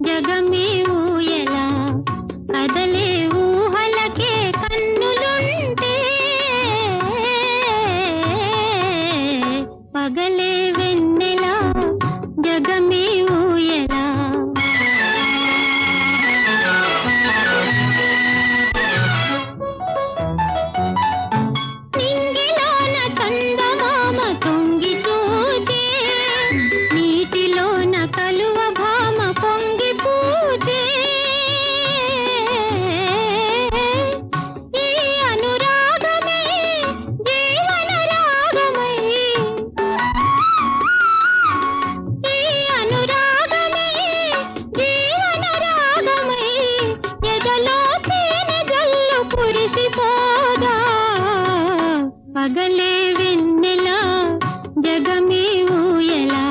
జగమే ఊయలా కదలే ఊహలకే కన్నులుంటే పగలే వెన్నెలా జగమే ఊయలా నింగిలోన చందమామ తొంగి చూచే నీటిలోన కలువ భామ పొంగి పూచే ఈ అనురాగమే జీవన రాగమై ఈ అనురాగమే జీవన రాగమై ఎదలో తేనె జల్లు కురిసిపోదా పగలే వెన్నెలా జగమే ఊయలా